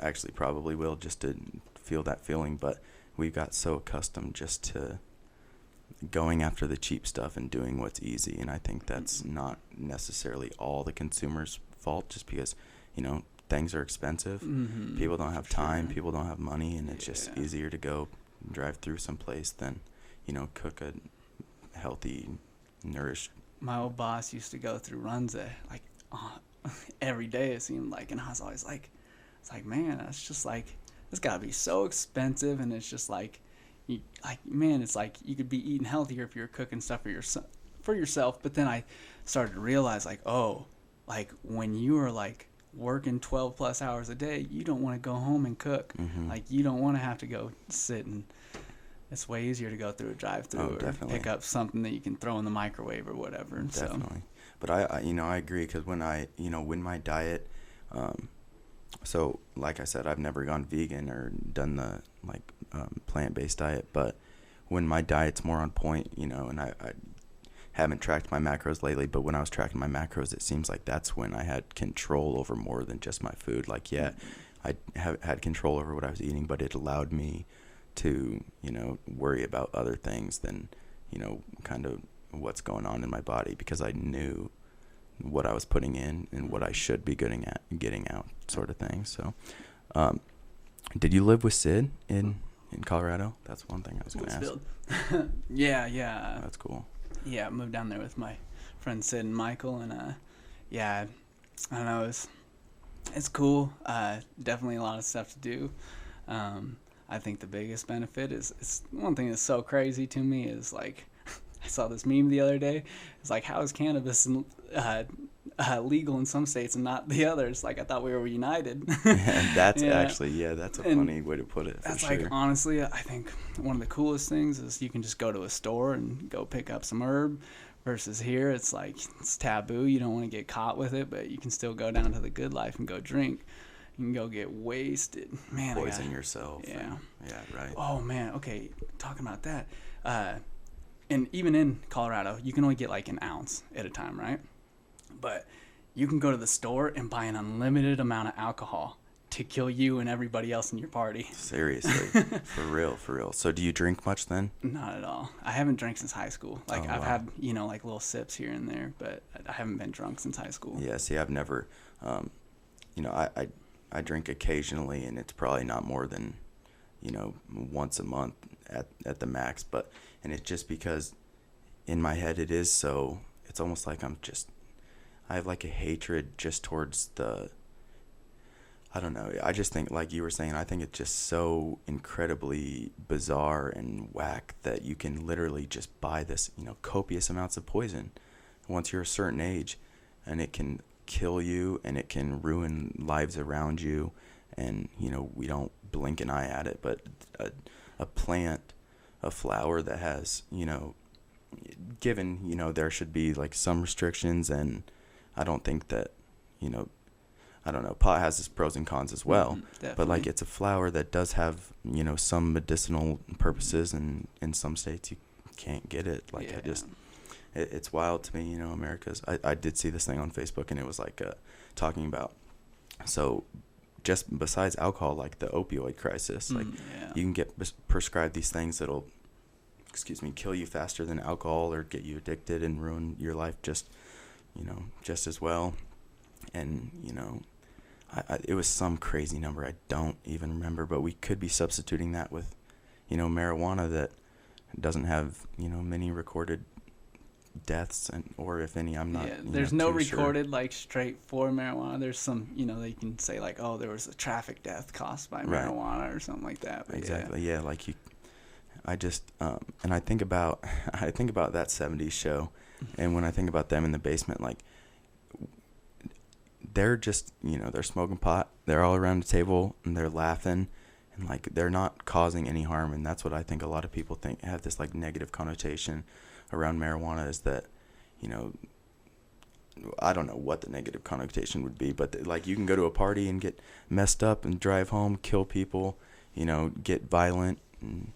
Speaker 1: actually probably will, just to feel that feeling. But we got so accustomed just to going after the cheap stuff and doing what's easy. And I think that's not necessarily all the consumer's fault, just because things are expensive. People don't have time. People don't have money, and it's just easier to go drive through someplace than cook a healthy, nourished.
Speaker 2: My old boss used to go through runs like every day, it seemed like, and I was always like, it's like, man, that's just like, it's gotta be so expensive. And it's just like, it's like you could be eating healthier if you're cooking stuff for yourself. But then I started to realize, like, like when you are like working 12 plus hours a day, you don't want to go home and cook. Like, you don't want to have to go sit, and it's way easier to go through a drive-through or pick up something that you can throw in the microwave or whatever.
Speaker 1: Definitely. But I agree, because when when my diet, so like I said, I've never gone vegan or done the plant-based diet, but when my diet's more on point, and I haven't tracked my macros lately, but when I was tracking my macros, it seems like that's when I had control over more than just my food. Like, I had control over what I was eating, but it allowed me to, worry about other things than, kind of what's going on in my body, because I knew what I was putting in and what I should be getting out, sort of thing. So, did you live with Sid in Colorado? That's one thing I was going to ask.
Speaker 2: Yeah.
Speaker 1: That's cool.
Speaker 2: Yeah, I moved down there with my friends Sid and Michael, and I don't know, it's cool. Definitely a lot of stuff to do. I think the biggest benefit is, it's one thing that's so crazy to me is like, I saw this meme the other day. It's like, how is cannabis legal in some states and not the others? Like, I thought we were united.
Speaker 1: And that's actually, that's a funny way to put it.
Speaker 2: That's
Speaker 1: sure.
Speaker 2: like, honestly, I think one of the coolest things is you can just go to a store and go pick up some herb. Versus here, it's like, it's taboo. You don't want to get caught with it, but you can still go down to the Good Life and go drink. You can go get wasted. Man,
Speaker 1: poison yourself.
Speaker 2: Yeah.
Speaker 1: Yeah, right.
Speaker 2: Oh, man. Okay, talking about that. And even in Colorado, you can only get like an ounce at a time, right? But you can go to the store and buy an unlimited amount of alcohol to kill you and everybody else in your party.
Speaker 1: Seriously. For real. So do you drink much then?
Speaker 2: Not at all. I haven't drank since high school. Like, I've
Speaker 1: wow.
Speaker 2: had, like little sips here and there, but I haven't been drunk since high school.
Speaker 1: Yeah, see, I've never, I drink occasionally, and it's probably not more than, once a month at the max. And it's just because in my head it is so, it's almost like I have like a hatred just towards I don't know. I just think, like you were saying, I think it's just so incredibly bizarre and whack that you can literally just buy this, copious amounts of poison once you're a certain age, and it can kill you and it can ruin lives around you. And, we don't blink an eye at it, but a plant, a flower that has, given, there should be like some restrictions, and I don't think that, I don't know, pot has its pros and cons as well, but like it's a flower that does have, some medicinal purposes, and in some states you can't get it. Like, yeah. It's wild to me, America's, I did see this thing on Facebook, and it was like talking about, so just besides alcohol, like the opioid crisis, like you can get prescribed these things that'll, kill you faster than alcohol, or get you addicted and ruin your life just as well. And, it was some crazy number. I don't even remember, but we could be substituting that with, marijuana that doesn't have, many recorded deaths, or if any, I'm not.
Speaker 2: There's no recorded, like, straight for marijuana. There's some, they can say like, oh, there was a traffic death caused by marijuana or something like that. But
Speaker 1: exactly. Yeah. Like I just, and I think about that 70s show, and when I think about them in the basement, like, they're just, they're smoking pot, they're all around the table, and they're laughing, and like, they're not causing any harm. And that's what I think a lot of people have this like negative connotation around marijuana, is that, I don't know what the negative connotation would be, but like, you can go to a party and get messed up and drive home, kill people, get violent, and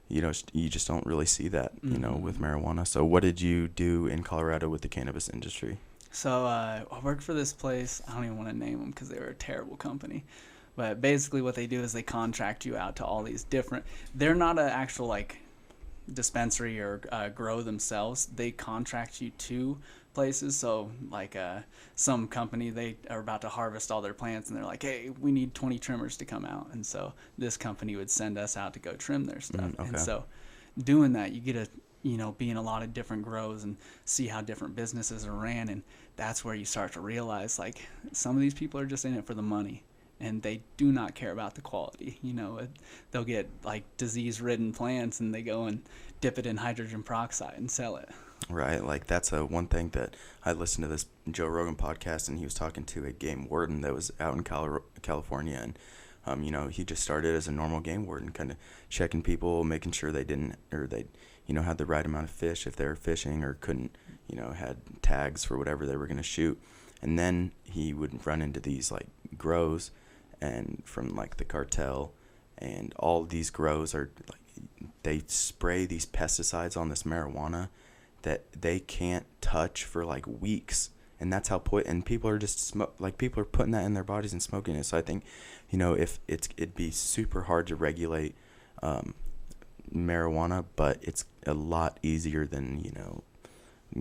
Speaker 1: you just don't really see that, with marijuana. So what did you do in Colorado with the cannabis industry?
Speaker 2: So I worked for this place. I don't even want to name them because they were a terrible company. But basically what they do is they contract you out to all these different... They're not an actual, like, dispensary or grow themselves. They contract you to places. So, like, some company, they are about to harvest all their plants, and they're like, hey, we need 20 trimmers to come out. And so this company would send us out to go trim their stuff.
Speaker 1: Okay.
Speaker 2: And so doing that, you get to, be in a lot of different grows and see how different businesses are ran. And that's where you start to realize, like, some of these people are just in it for the money, and they do not care about the quality. They'll get like disease-ridden plants, and they go and dip it in hydrogen peroxide and sell it.
Speaker 1: Right. Like, that's one thing that I listened to this Joe Rogan podcast, and he was talking to a game warden that was out in California. And, he just started as a normal game warden, kind of checking people, making sure they didn't, or they, had the right amount of fish if they were fishing, or couldn't, had tags for whatever they were going to shoot. And then he would run into these like grows, and from like the cartel, and all these grows are like, they spray these pesticides on this marijuana that they can't touch for like weeks. And that's how and people are just people are putting that in their bodies and smoking it. So I think, if it'd be super hard to regulate marijuana, but it's a lot easier than,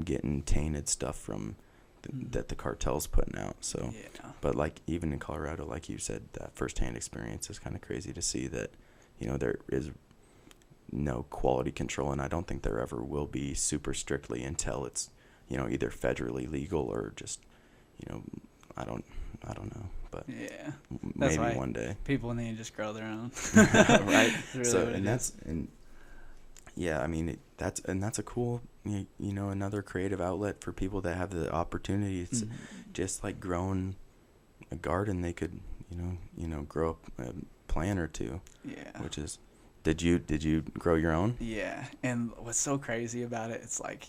Speaker 1: getting tainted stuff from that the cartel's putting out. So, but like, even in Colorado, like you said, that firsthand experience is kind of crazy to see that, there is no quality control, and I don't think there ever will be super strictly until it's, either federally legal or just, I don't know. but
Speaker 2: yeah,
Speaker 1: maybe one day.
Speaker 2: People need to just grow their own.
Speaker 1: Right.
Speaker 2: Really
Speaker 1: So, yeah, I mean, that's a cool, another creative outlet for people that have the opportunity. It's just like growing a garden. They could, grow a plant or two.
Speaker 2: Yeah.
Speaker 1: Which is, did you grow your own?
Speaker 2: Yeah. And what's so crazy about it, it's like,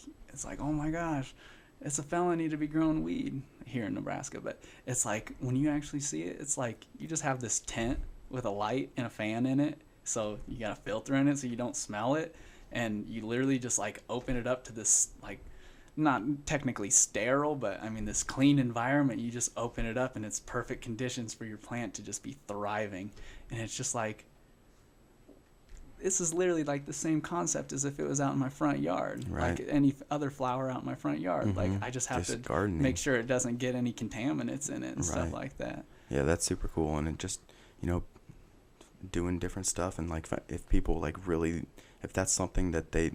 Speaker 2: oh my gosh, it's a felony to be growing weed here in Nebraska. But it's like, when you actually see it, it's like you just have this tent with a light and a fan in it. So you got a filter in it so you don't smell it. And you literally just like open it up to this, like, not technically sterile, but I mean this clean environment. You just open it up and it's perfect conditions for your plant to just be thriving. And it's just like, this is literally like the same concept as if it was out in my front yard,
Speaker 1: right.
Speaker 2: Like any other flower out in my front yard.
Speaker 1: Mm-hmm.
Speaker 2: Like I just have to
Speaker 1: gardening.
Speaker 2: Make sure it doesn't get any contaminants in it and stuff like that.
Speaker 1: Yeah, that's super cool. And it just, doing different stuff. And like if people like really, if that's something that they,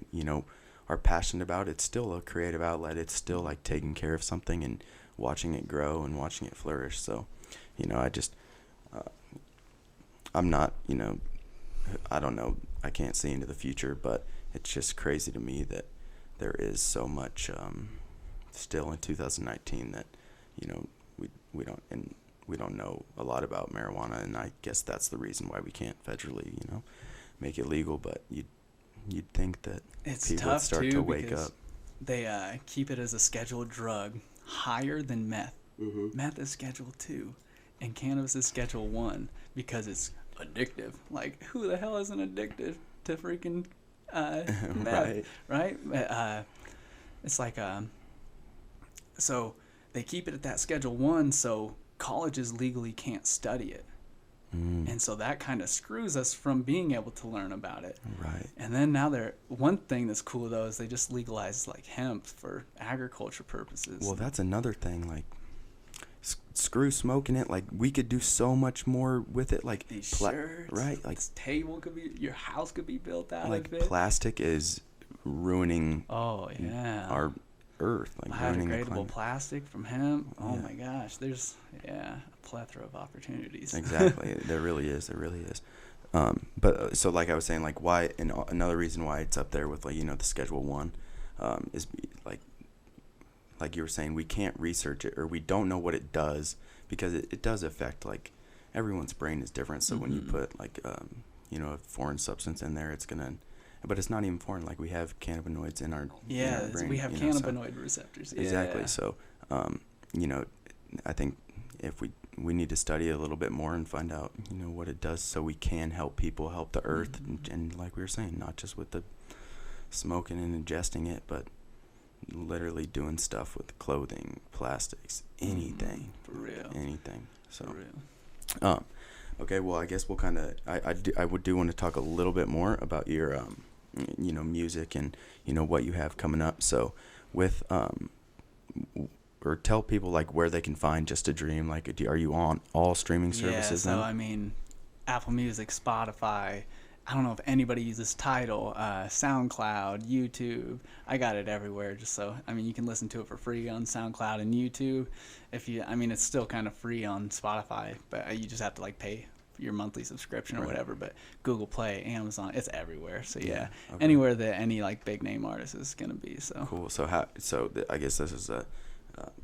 Speaker 1: are passionate about, it's still a creative outlet. It's still like taking care of something and watching it grow and watching it flourish. So, I just, I'm not, I don't know, I can't see into the future, but it's just crazy to me that there is so much still in 2019 that, we don't know a lot about marijuana, and I guess that's the reason why we can't federally, make it legal. But you'd think that
Speaker 2: it's
Speaker 1: people
Speaker 2: tough
Speaker 1: would start
Speaker 2: too,
Speaker 1: to wake up.
Speaker 2: They keep it as a scheduled drug, higher than meth.
Speaker 1: Mm-hmm.
Speaker 2: Meth is Schedule 2, and cannabis is Schedule 1 because it's addictive. Like, who the hell isn't addicted to freaking meth? Right? It's like, so they keep it at that Schedule 1 so colleges legally can't study it. And so that kind of screws us from being able to learn about it.
Speaker 1: Right.
Speaker 2: And then now one thing that's cool though is they just legalized like hemp for agriculture purposes.
Speaker 1: Well, that's another thing. Like, screw smoking it. Like, we could do so much more with it. Like
Speaker 2: these shirts,
Speaker 1: right? Like
Speaker 2: this table could be, your house could be built out
Speaker 1: like
Speaker 2: of it.
Speaker 1: Plastic is ruining.
Speaker 2: Oh yeah.
Speaker 1: Our earth, like ruining the
Speaker 2: biodegradable
Speaker 1: climate.
Speaker 2: plastic from hemp. Oh
Speaker 1: Yeah.
Speaker 2: my gosh, there's a plethora of opportunities.
Speaker 1: Exactly. There really is. But so like I was saying, like why, and another reason why it's up there with like the Schedule 1 is like you were saying, we can't research it, or we don't know what it does, because it does affect, like, everyone's brain is different. So when you put like a foreign substance in there, it's gonna, but it's not even foreign. Like, we have cannabinoids in our brain,
Speaker 2: we have cannabinoid receptors.
Speaker 1: Exactly.
Speaker 2: Yeah.
Speaker 1: So I think if we need to study it a little bit more and find out what it does, so we can help people, help the earth, and like we were saying, not just with the smoking and ingesting it, but literally doing stuff with clothing, plastics, anything.
Speaker 2: For real.
Speaker 1: Anything. So.
Speaker 2: For real.
Speaker 1: Okay, well, I guess we'll kind of, I do want to talk a little bit more about your, music and, what you have coming up. So with, or tell people like where they can find Just a Dream. Like, are you on all streaming services now?
Speaker 2: So I mean, Apple Music, Spotify. I don't know if anybody uses Tidal, SoundCloud, YouTube. I got it everywhere. Just so, I mean, you can listen to it for free on SoundCloud and YouTube. It's still kind of free on Spotify, but you just have to like pay your monthly subscription or whatever. But Google Play, Amazon, it's everywhere. So yeah,
Speaker 1: okay.
Speaker 2: Anywhere that any like big name artist is gonna be. So
Speaker 1: cool. So I guess this is a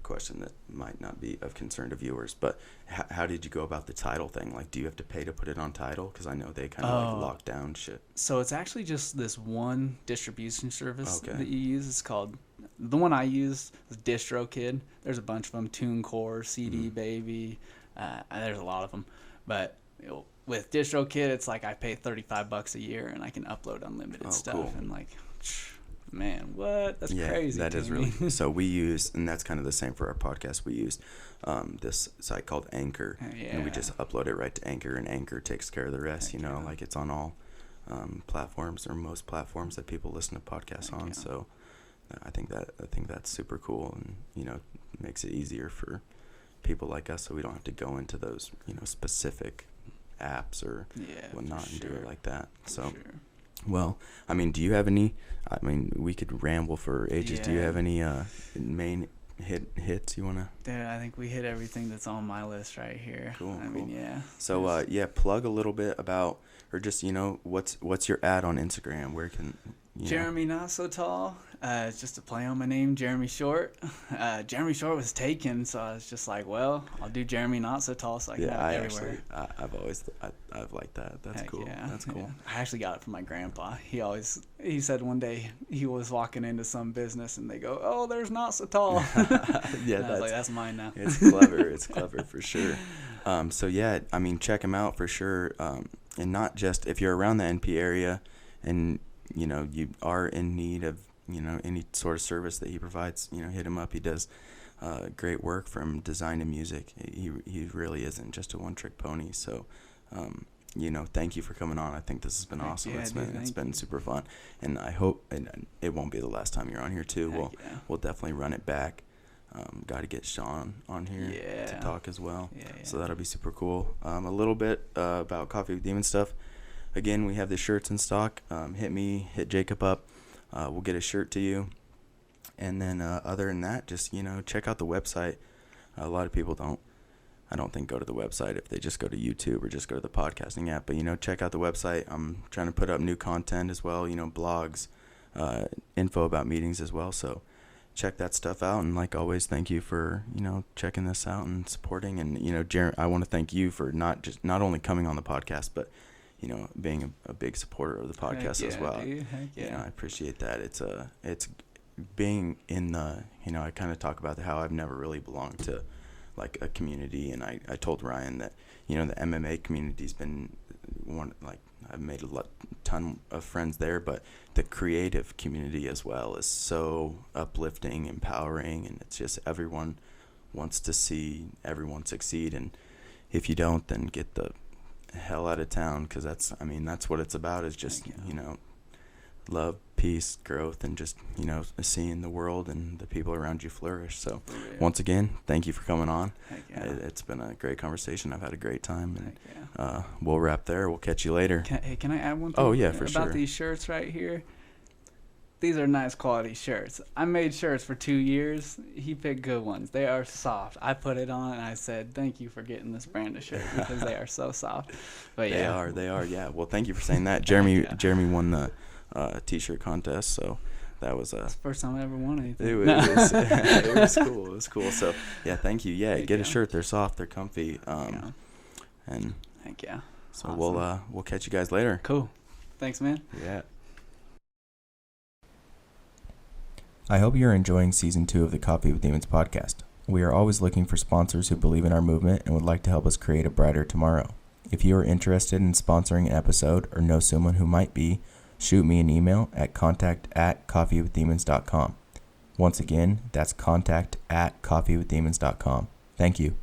Speaker 1: question that might not be of concern to viewers, but how did you go about the Tidal thing? Like, do you have to pay to put it on Tidal? Because I know they kind of like lock down shit.
Speaker 2: So it's actually just this one distribution service that you use. It's called, the one I use is DistroKid. There's a bunch of them, TuneCore, CD Baby. There's a lot of them, but with DistroKid, it's like I pay $35 a year and I can upload unlimited stuff. Cool. And like, man, what? That's crazy.
Speaker 1: That is really. So we use, and that's kind of the same for our podcast. We used this site called Anchor, and we just upload it right to Anchor, and Anchor takes care of the rest. Like it's on all platforms, or most platforms that people listen to podcasts on. So I think that's super cool, and makes it easier for people like us, so we don't have to go into those specific apps or whatnot and do it like that. So. Well, I mean, do you have any? I mean, we could ramble for ages. Do you have any main hits you want to?
Speaker 2: Dude, I think we hit everything that's on my list right here.
Speaker 1: Cool.
Speaker 2: I mean, yeah.
Speaker 1: So, plug a little bit about, or just, what's your ad on Instagram? Where can,
Speaker 2: Jeremy Not So Tall. It's just a play on my name, Jeremy Short. Jeremy Short was taken, so I was just like, well, I'll do Jeremy Not So Tall so I can have it everywhere.
Speaker 1: I've liked that. That's cool.
Speaker 2: Yeah,
Speaker 1: That's cool.
Speaker 2: Yeah. I actually got it from my grandpa. He said one day he was walking into some business and they go, "Oh, there's Not So Tall."
Speaker 1: Yeah,
Speaker 2: I was like, that's mine now.
Speaker 1: It's clever. It's clever for sure. Check him out for sure. And not just if you're around the NP area and you are in need of any sort of service that he provides, hit him up. He does great work from design to music. He really isn't just a one-trick pony. So thank you for coming on. I think this has been awesome.
Speaker 2: Yeah,
Speaker 1: it's been super fun, and I hope and it won't be the last time you're on here too. We'll definitely run it back. Got to get Sean on here to talk as well. So that'll be super cool. A little bit about Coffee with Demons stuff. Again, we have the shirts in stock. Hit Jacob up. We'll get a shirt to you. And then other than that, just, check out the website. A lot of people I don't think go to the website if they just go to YouTube or just go to the podcasting app. But, check out the website. I'm trying to put up new content as well, blogs, info about meetings as well. So check that stuff out. And like always, thank you for, checking this out and supporting. And, Jaron, I want to thank you for not only coming on the podcast, but being a big supporter of the podcast as well.
Speaker 2: Dude. Heck yeah.
Speaker 1: I appreciate that. It's being in the, I kind of talk about how I've never really belonged to like a community. And I told Ryan that, the MMA community's been I've made ton of friends there, but the creative community as well is so uplifting, empowering. And it's just everyone wants to see everyone succeed. And if you don't, then get the hell out of town, because that's what it's about, is just love, peace, growth, and just seeing the world and the people around you flourish. So once again, thank you for coming on. It's been a great conversation. I've had a great time, and we'll wrap there. We'll catch you later.
Speaker 2: Can I add one thing?
Speaker 1: Oh yeah, for sure.
Speaker 2: About these shirts right here, these are nice quality shirts. I made shirts for 2 years. He picked good ones. They are soft. I put it on and I said, thank you for getting this brand of shirt, because they are so soft. But
Speaker 1: They are. Yeah. Well, thank you for saying that. Jeremy won the t-shirt contest, so that was
Speaker 2: That's the first time I ever won anything.
Speaker 1: It was cool. It was cool. So yeah, thank you. Yeah, get a shirt. They're soft. They're comfy. And
Speaker 2: heck yeah.
Speaker 1: So awesome. We'll catch you guys later.
Speaker 2: Cool. Thanks, man.
Speaker 1: Yeah. I hope you're enjoying Season 2 of the Coffee with Demons podcast. We are always looking for sponsors who believe in our movement and would like to help us create a brighter tomorrow. If you are interested in sponsoring an episode or know someone who might be, shoot me an email at contact@coffeewithdemons.com. Once again, that's contact@coffeewithdemons.com. Thank you.